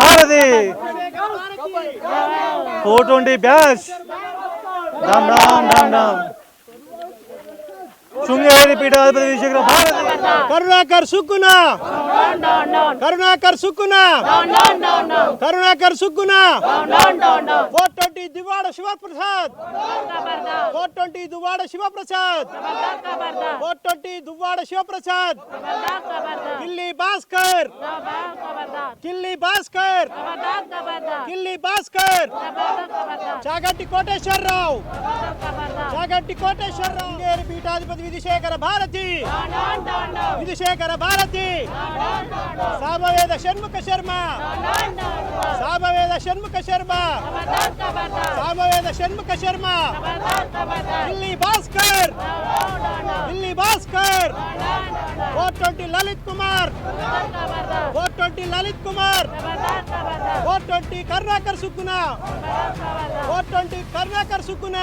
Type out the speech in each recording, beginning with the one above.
Bharati 420 batch Ram Ram Ram Ram Sringeri పీఠాధిపతి వీరశేఖర భారతి కరుణాకర్ సుక్కున కరుణాకర్ సుక్కున కరుణాకర్ సుక్కున 420 దువ్వాడ శివప్రసాద్ 420 దువ్వాడ శివప్రసాద్ 420 దువ్వాడ శివప్రసాద్ కిల్లి భాస్కర్ కిల్లి భాస్కర్ కిల్లి భాస్కర్ చాగంటి కోటేశ్వరరావు చాగంటి కోటేశ్వరరావు శృంగేరి పీఠాధిపతి విధిశేఖర భారతి విధిశేఖర భారతి సామవేద షణ్ముఖ శర్మ సామవేద షణ్ముఖ శర్మ సామవేద షణ్ముఖ శర్మ ఢిల్లీ భాస్కర్ ఢిల్లీ భాస్కర్ 420 లలిత్ కుమార్ 420 లలిత్ కుమార్ 420 కరుణాకర్ సుక్కున 420 కరుణాకర్ సుక్కున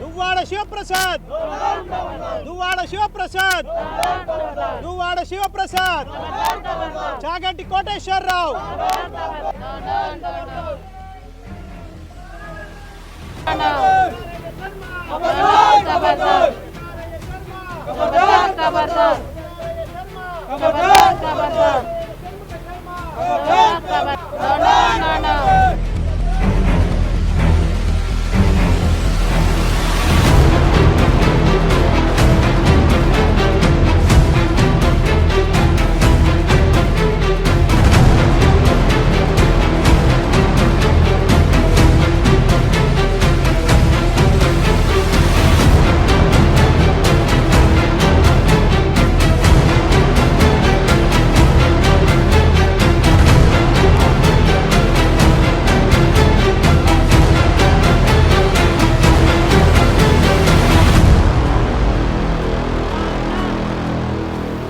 దువ్వాడ శివప్రసాద్ దువ్వాడ శివప్రసాద్ దువ్వాడ శివప్రసాద్ చాగంటి కోటేశ్వరరావు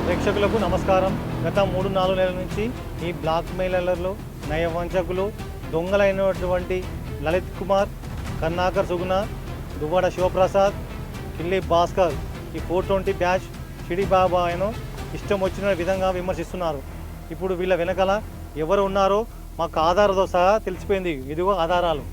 ప్రేక్షకులకు నమస్కారం. గత 3-4 నెలల నుంచి ఈ బ్లాక్ మెయిలర్లో నయవంచకులు దొంగలైనటువంటి లలిత్ కుమార్, కరుణాకర్ సుగుణ, దువ్వాడ శివప్రసాద్, కిల్లి భాస్కర్ ఈ 420 బ్యాచ్ షిడి బాబాను ఇష్టం వచ్చిన విధంగా విమర్శిస్తున్నారు. ఇప్పుడు వీళ్ళ వెనకాల ఎవరు ఉన్నారో మాకు ఆధారాలతో సహా తెలిసిపోయింది. ఇదిగో ఆధారాలు.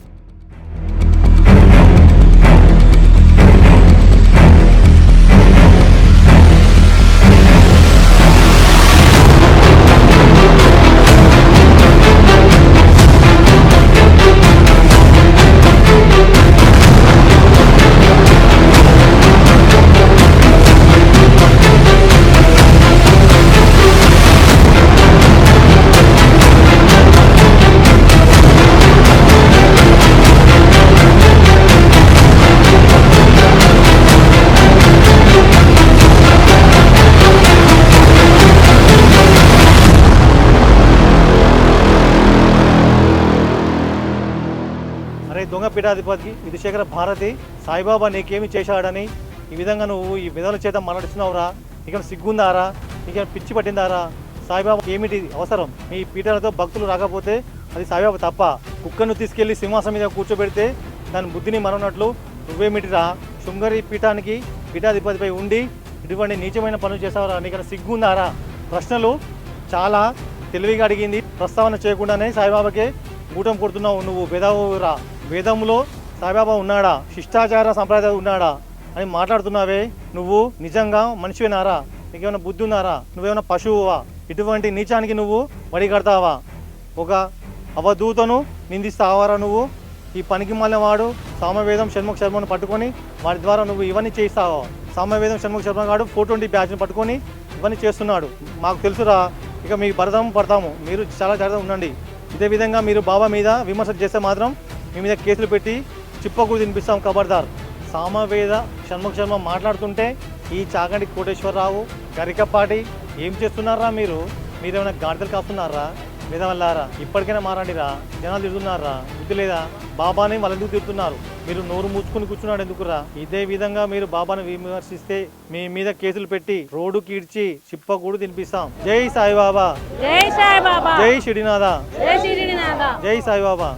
దొంగ పీఠాధిపతి విధిశేఖర భారతి సాయిబాబా నీకేమి చేశాడని ఈ విధంగా నువ్వు ఈ విధాల చేత మరణిస్తున్నావురా? ఇక సిగ్గుందారా? ఇక పిచ్చి పట్టిందారా? సాయిబాబా ఏమిటి అవసరం? మీ పీఠాలతో భక్తులు రాకపోతే అది సాయిబాబా తప్ప. కుక్కను తీసుకెళ్లి సింహాసనం మీద కూర్చోబెడితే దాని బుద్ధిని మరొన్నట్లు నువ్వేమిటిరా? శృంగేరి పీఠానికి పీఠాధిపతిపై ఉండి ఇటువంటి నీచమైన పనులు చేసావురా? నీకన్నా సిగ్గుందారా? ప్రశ్నలు చాలా తెలివిగా అడిగింది. ప్రస్తావన చేయకుండానే సాయిబాబాకే గూటం కొడుతున్నావు నువ్వు. వేదావురా, వేదంలో సాయిబాబా ఉన్నాడా? శిష్టాచార సంప్రదాయం ఉన్నాడా అని మాట్లాడుతున్నావే. నువ్వు నిజంగా మనిషివేనారా? నీకేమైనా బుద్ధి ఉన్నారా? నువ్వేమైనా పశువువా? ఇటువంటి నీచానికి నువ్వు వడి కడతావా? ఒక అవధూతను నిందిస్తావారా నువ్వు? ఈ పనికి మళ్ళీ వాడు సామవేదం షణ్ముఖ శర్మను పట్టుకొని వాడి ద్వారా నువ్వు ఇవన్నీ చేయిస్తావా? సామవేదం షణ్ముఖ శర్మ గారు 420 బ్యాచ్ని పట్టుకొని ఇవన్నీ చేస్తున్నాడు. మాకు తెలుసురా. ఇక మీ భరతం పడతాము. మీరు చాలా జాగ్రత్తగా ఉండండి. ఇదే విధంగా మీరు బాబా మీద విమర్శ చేస్తే మాత్రం మీ మీద కేసులు పెట్టి చిప్పకూరు తినిపిస్తాం. ఖబర్దార్. సామవేద షణ్ముఖ శర్మ మాట్లాడుతుంటే ఈ చాగంటి కోటేశ్వరరావు, గరికపాటి ఏం చేస్తున్నారా మీరు? మీరేమైనా గాడిదలు కాస్తున్నారా? వేదవల్లారా, ఇప్పటికైనా మారండిరా. జనాలు తిడుతున్నారా? బుద్ధి లేదా? బాబాని వాళ్ళు ఎందుకు తిడుతున్నారు? మీరు నోరు మూసుకుని కూర్చున్నాడు ఎందుకురా? ఇదే విధంగా మీరు బాబాను విమర్శిస్తే మీ మీద కేసులు పెట్టి రోడ్డు కీడ్చి చిప్పకూడు తినిపిస్తాం. జై సాయిబాబా, జై సాయిబాబా, జై షిడినాథ, జై షిరిడినాథ, జై సాయిబాబా.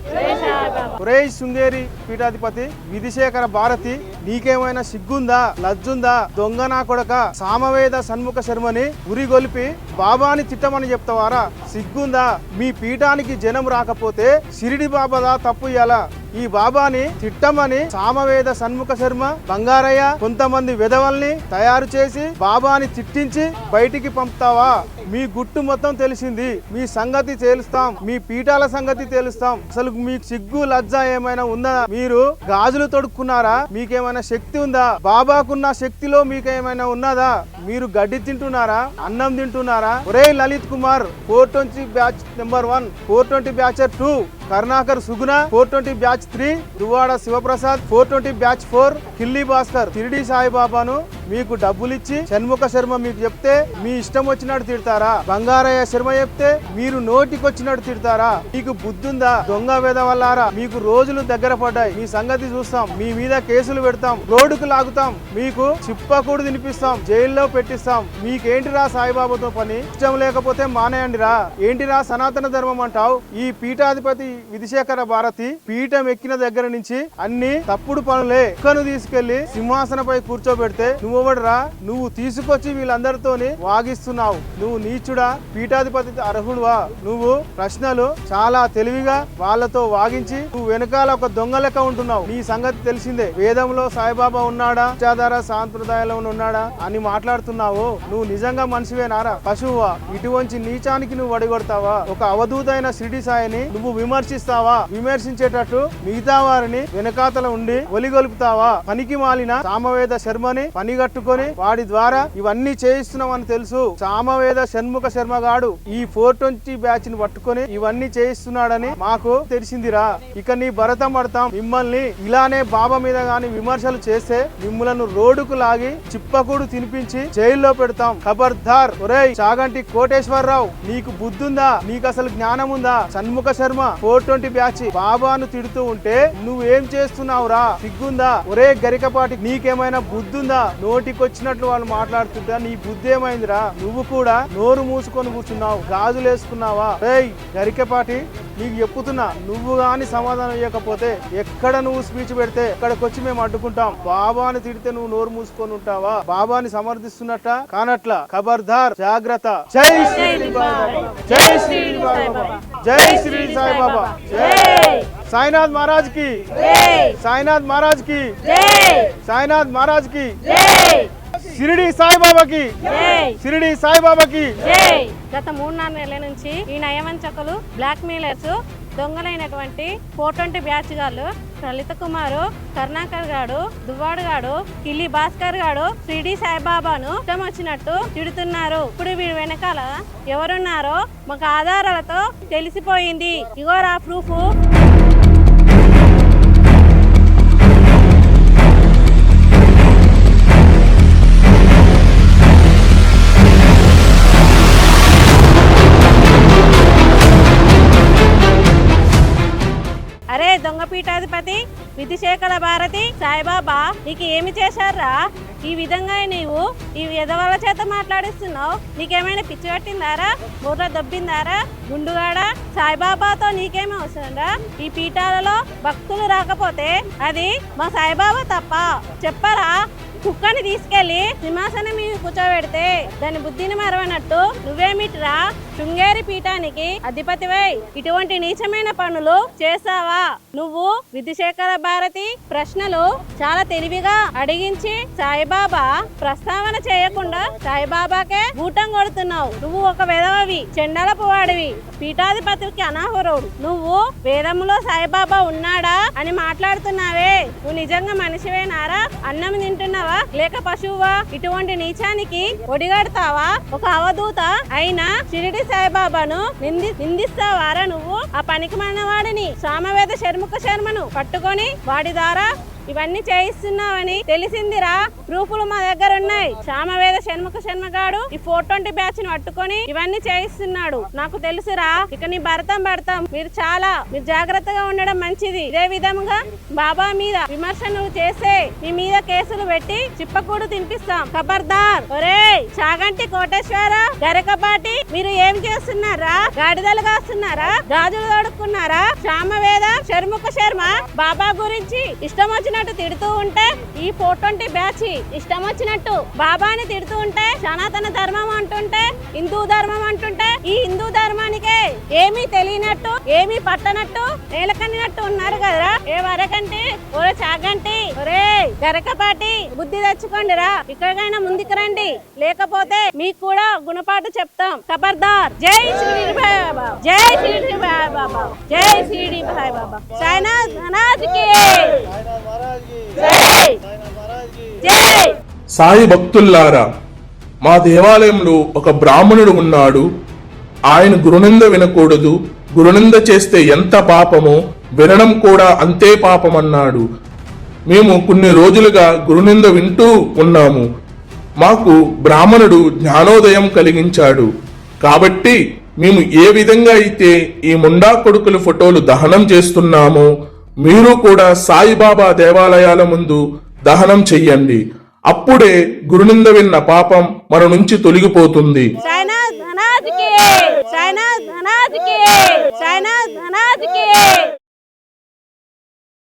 ఒరేయ్ శృంగేరి పీఠాధిపతి విధిశేఖర భారతి, నీకేమైనా సిగ్గుందా, లజ్జుందా? దొంగ నా కొడక సామవేద సన్ముఖ శర్మని ఉరిగొలిపి బాబాని తిట్టమని చెప్తావారా? సిగ్గుందా? మీ పీఠానికి జనం రాకపోతే షిరిడి బాబాదా తప్పు ఇయ్యాలా? ఈ బాబాని తిట్టమని సామవేద సన్ముఖ శర్మ, బంగారయ్య కొంతమంది విధవల్ని తయారు చేసి బాబాని తిట్టించి బయటికి పంపుతావా? మీ గుట్టు మొత్తం తెలిసింది, మీ సంగతి తేలుస్తాం, మీ పీఠాల సంగతి తేలుస్తాం. అసలు మీకు సిగ్గు లజ్జ ఏమైనా ఉందా? మీరు గాజులు తొడుక్కున్నారా? మీకేమైనా శక్తి ఉందా? బాబాకున్న శక్తిలో మీకేమైనా ఉన్నదా? మీరు గడ్డి తింటున్నారా? అన్నం తింటున్నారా? ఒరే Lalit Kumar 420 batch number 1, 420 batch 2, Karunakar Suguna 420 batch 3, Duvvada Sivaprasad 420 batch 4, Killi Bhaskar Shirdi సాయిబాబాను మీకు డబ్బులిచ్చి షణ్ముఖ శర్మ మీకు చెప్తే మీ ఇష్టం వచ్చినట్టు తిడతారా? బంగారయ్య శర్మ చెప్తే మీరు నోటికొచ్చినట్టు తిడతారా? మీకు బుద్ధుందా? దొంగ వేదవల్లారా, మీకు రోజులు దగ్గర పడ్డాయి. మీ సంగతి చూస్తాం, మీ మీద కేసులు పెడతాం, రోడ్డుకు లాగుతాం, మీకు చిప్పకూడు తినిపిస్తాం, జైల్లో పెట్టిస్తాం. మీకేంటిరా సాయిబాబాతో పని? ఇష్టం లేకపోతే మానేయండిరా. ఏంటిరా సనాతన ధర్మం అంటావు? ఈ పీఠాధిపతి విధిశేఖర భారతి పీఠం ఎక్కిన దగ్గర నుంచి అన్ని తప్పుడు పనులే. కుక్కను తీసుకెళ్లి సింహాసనపై కూర్చోబెడితే నువ్వెవడరా? నువ్వు తీసుకొచ్చి వీళ్ళందరితోని వాగిస్తున్నావు. నువ్వు నీచుడా? పీఠాధిపతి అర్హుడువా? నువ్వు ప్రశ్నలు చాలా తెలివిగా వాళ్ళతో వాగించి నువ్వు వెనకాల ఒక దొంగ లెక్క ఉంటున్నావు. నీ సంగతి తెలిసిందే. వేదంలో సాయిబాబా ఉన్నాడా, విచారధార సాంప్రదాయంలో ఉన్నాడా అని మాట్లాడుతున్నావు. నువ్వు నిజంగా మనిషివేనారా? పశువువా? ఇటువంటి నీచానికి నువ్వు అడిగొడతావా? ఒక అవధూతైన షిరిడి సాయిని నువ్వు విమర్శిస్తావా? విమర్శించేటట్టు మిగతా వారిని వెనకాతల ఉండి ఒలిగొలుపుతావా? పనికి మాలిన సామవేద శర్మని పనిగట్టుకొని వాడి ద్వారా ఇవన్నీ చేయిస్తున్నామని తెలుసు. సామవేద షణ్ముఖ శర్మ గాడు ఈ 420 బ్యాచ్ ని పట్టుకొని ఇవన్నీ చేయిస్తున్నాడని మాకు తెలిసిందిరా. ఇక నీ భరతం పడతాం. మిమ్మల్ని ఇలానే బాబా మీద గాని విమర్శలు చేస్తే మిమ్మల్ని రోడ్డుకు లాగి చిప్పకూడు తినిపించి జైల్లో పెడతాం. ఖబర్దార్. ఒరేయ్ చాగంటి కోటేశ్వరరావు, నీకు బుద్ధుందా? నీకు అసలు జ్ఞానం ఉందా? షణ్ముఖ శర్మ 420 బ్యాచ్ బాబాను తిడుతూ ఉంటే నువ్వేం చేస్తున్నావురా? సిగ్గుందా? ఒరే గరికపాటి, నీకేమైనా బుద్ధుందా? నోటికొచ్చినట్లు వాళ్ళు మాట్లాడుతుంటా నీ బుద్ధి ఏమైందిరా? నువ్వు కూడా నోరు మూసుకొని కూర్చున్నావు, గాజులు వేసుకున్నావా? రేయ్ గరికపాటి, నీకు చెప్పుతున్నా, నువ్వు గాని సమాధానం ఇవ్వకపోతే ఎక్కడ నువ్వు స్పీచ్ పెడితే ఇక్కడికి వచ్చి మేము అడ్డుకుంటాం. బాబాని తిడితే నువ్వు నోరు మూసుకొని ఉంటావా? బాబాని సమర్థిస్తున్నట్ట కానట్లా. ఖబర్దార్, జాగ్రత్త. జై శ్రీ బాబా, జై శ్రీ బాబా, జై శ్రీ సాయిబాబా, జై సాయినాథ్ మహారాజ్ కి, సాయినాథ్ మహారాజ్ కి, సాయినాథ్ మహారాజ్ కి, షిరిడి సాయిబాబాకి, షిరిడి సాయిబాబాకి. గత 3-4 నెలల నుంచి ఈ నయవంచకులు, బ్లాక్ మెయిలర్స్, దొంగలైనటువంటి 420 బ్యాచ్ గారు లలిత కుమారు, కరుణాకర్ గాడు, దువ్వాడు గాడు, కిల్లి భాస్కర్ గాడు షిరిడి సాయిబాబాను ఇష్టం వచ్చినట్టు తిడుతున్నారు. ఇప్పుడు వీడి వెనకాల ఎవరున్నారో మాకు ఆధారాలతో తెలిసిపోయింది. ఇగోరా ప్రూఫ్. అరే దొంగ పీఠాధిపతి విధిశేఖర భారతి, సాయిబాబా నీకు ఏమి చేశారా? ఈ విధంగా నీవు ఈ ఎదవల చేత మాట్లాడిస్తున్నావు. నీకేమైనా పిచ్చి పట్టిందారా? బుర్ర దొబ్బిందారా? గుండుగాడా? సాయిబాబాతో నీకేమీ అవసరంరా? ఈ పీఠాలలో భక్తులు రాకపోతే అది మా సాయిబాబా తప్ప. చెప్పరా? కుక్కని తీసుకెళ్లి సింహాసనం మీద కూర్చోబెడితే దాని బుద్ధిని మరవనట్టు నువ్వేమిట్రా శృంగేరి పీఠానికి అధిపతివై ఇటువంటి నీచమైన పనులు చేస్తావా? నువ్వు విధిశేఖర భారతి ప్రశ్నలు చాలా తెలివిగా అడిగించి సాయిబాబా ప్రస్తావన చేయకుండా సాయిబాబాకే ఊటం కొడుతున్నావు. నువ్వు ఒక వెధవవి, చెండలపు వాడివి, పీఠాధిపతికి అనాహురుడు. నువ్వు వేదములో సాయిబాబా ఉన్నాడా అని మాట్లాడుతున్నావే. నువ్వు నిజంగా మనిషివేనారా? అన్నం తింటున్నావా లేక పశువువా? ఇటువంటి నీచానికి ఒడిగడతావా? ఒక అవధూత అయినా షిరిడి సాయిబాబాను నిందిస్తావారా? నువ్వు ఆ పనికిమాలిన వాడిని సామవేద షణ్ముఖ శర్మను పట్టుకొని వాడి ద్వారా ఇవన్నీ చేయిస్తున్నావని తెలిసిందిరా. ప్రూఫ్లు మా దగ్గర ఉన్నాయి. సామవేద షణ్ముఖ శర్మ గాడు ఈ 420 బ్యాచ్ ని పట్టుకొని ఇవన్నీ చేయిస్తున్నాడు. నాకు తెలుసురా. ఇక నీ భరతం పడతాం. మీరు జాగ్రత్తగా ఉండడం మంచిది. ఇదే విధంగా బాబా మీద విమర్శలు చేస్తే మీ మీద కేసులు పెట్టి చిప్పకూడు తినిపిస్తాం. ఖబర్దార్. ఒరే చాగంటి కోటేశ్వర, గరికపాటి, మీరు ఏం చేస్తున్నారా? గాడిదలు కాస్తున్నారా? గాజులు తోడుకున్నారా? సామవేద షర్ముఖ శర్మ బాబా గురించి ఇష్టం వచ్చినట్టు తిడుతూ ఉంటే, ఈ 420 బ్యాచ్ ఇష్టం వచ్చినట్టు బాబాని తిడుతూ ఉంటే, సనాతన ధర్మం అంటుంటే, హిందూ ధర్మం అంటుంటే, ఈ హిందూ ధర్మానికే ఏమీ తెలియనట్టు, ఏమీ పట్టనట్టు, నేలకన్నట్టు ఉన్నారు కదరా. ఏ వరకంటే ఒరే చాగంటి, ఒరే గరకపాటి, బుద్ధి తెచ్చుకోండి రా, ఇక్కడికైనా ముందుకు రండి, లేకపోతే మీకు కూడా గుణపాటు చెప్తాం. ఖబర్దార్. జై షిరిడి భాయ్ బాబా, జై షిరిడి భాయ్ బాబా, జై షిరిడి భాయ్ బాబా. సాయినాథ్ మహారాజ్ కి జై, జై. సాయి భక్తుల్లారా, మా దేవాలయంలో ఒక బ్రాహ్మణుడు ఉన్నాడు. ఆయన గురునింద వినకూడదు, గురునింద చేస్తే ఎంత పాపమో వినడం కూడా అంతే పాపమన్నాడు. మేము కొన్ని రోజులుగా గురునింద వింటూ ఉన్నాము. మాకు బ్రాహ్మణుడు జ్ఞానోదయం కలిగించాడు. కాబట్టి మేము ఏ విధంగా అయితే ఈ ముండా కొడుకుల ఫోటోలు దహనం చేస్తున్నామో, మీరు కూడా సాయిబాబా దేవాలయాల ముందు దహనం చెయ్యండి. అప్పుడే గురునింద విన్న పాపం మన నుంచి తొలగిపోతుంది. సాయినాథ్ మహారాజ్ కి, సాయినాథ్ మహారాజ్ కి, సాయినాథ్ మహారాజ్ కి.